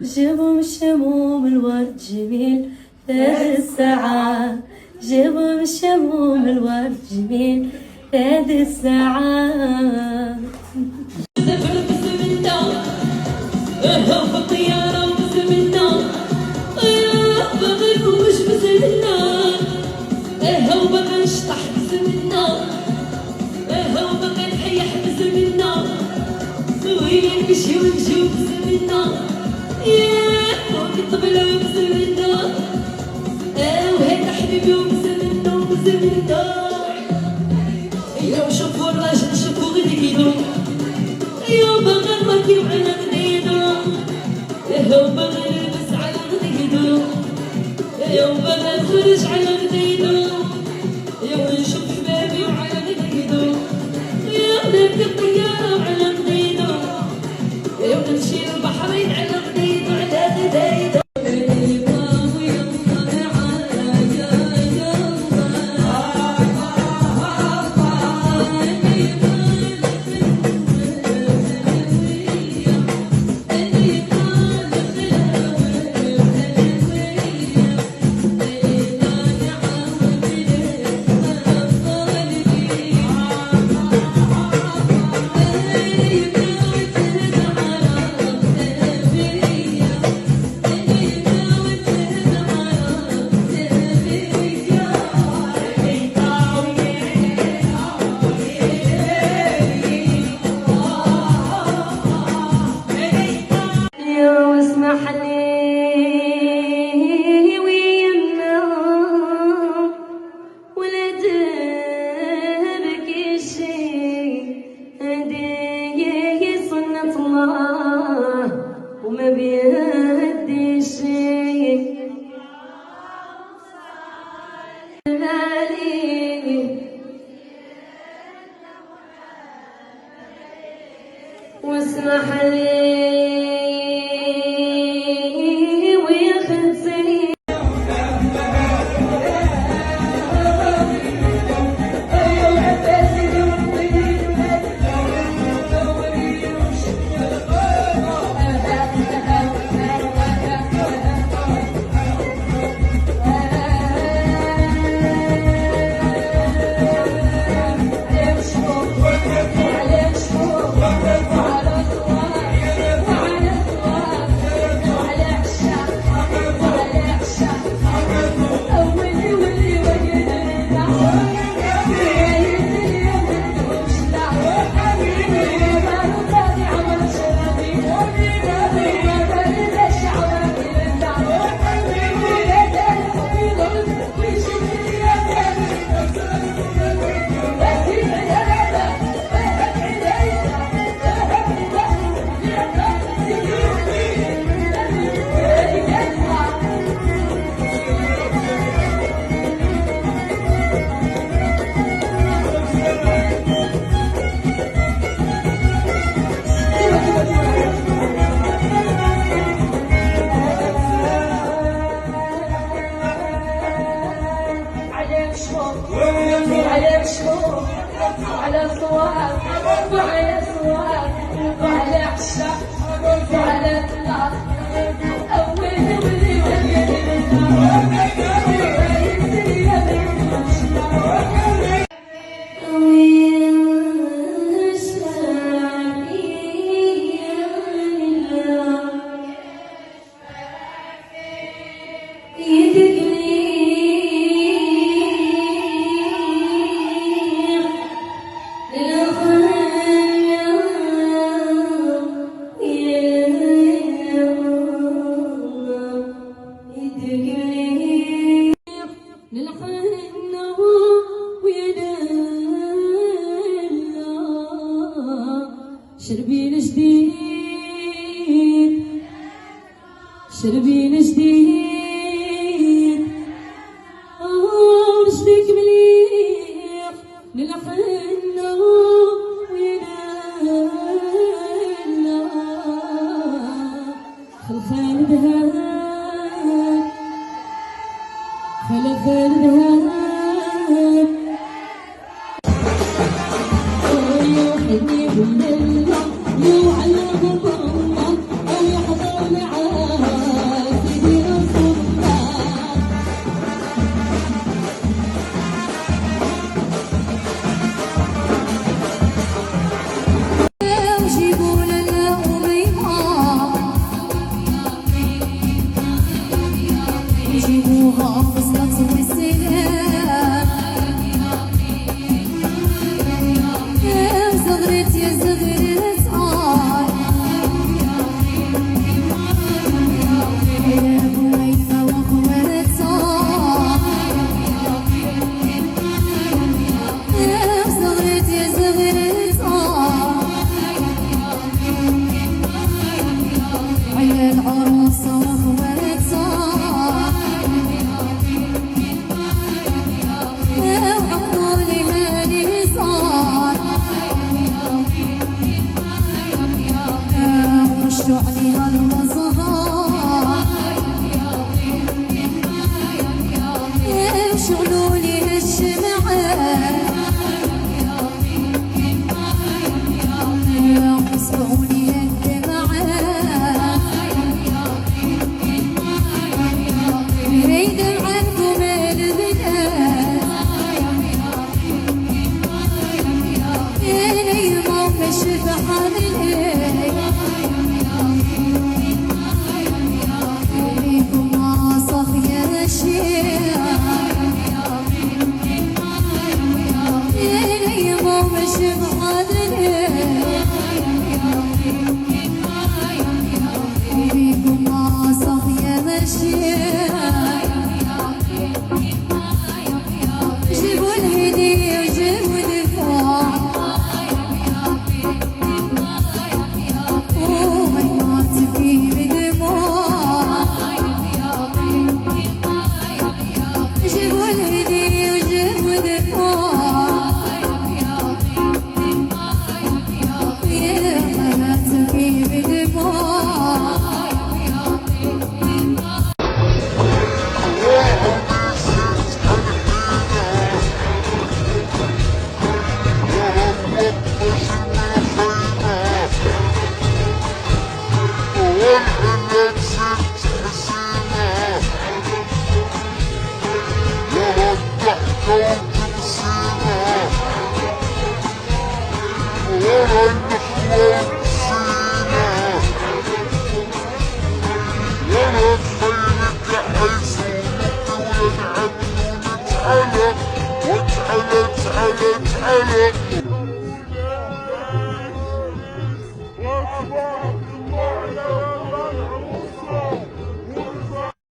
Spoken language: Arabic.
جيبوا الشموم الورد جميل 3 ساعات، جيبوا الشموم الورد جميل 3 ساعات. سافر بزمنا هو الطيارة بزمنا بغي نوش بزمنا هو بغي نشطح بزمنا هو بغي نحيح بزمنا وين نمشي ونجيو بزمنا فوق الطبلة بزمنا وهذا حبيبي وبزمنا وبزمنا. يا شوفوا الراجل شوفوا غديدو يا بغى نركب على غديدو يا بغى نلبس على غديدو يا بغى نخرج على غديدو يا ونشوف حبابي وعلى غديدو يا نركب طيارة على غديدو يا ونمشي البحرين على غديدو على غديدو. وما بيهدي شيء واسمح لي وياخد سنين على صواب وعلى صواب وعلى عشاق وعلى طلاق أول ولي شربين جديد شربين جديد رجليك مليح للحنة وينالا خلخال دهان خلخال دهان يوحدني بالله يوعلم بالله أو يحضر معاه العروس واخواتها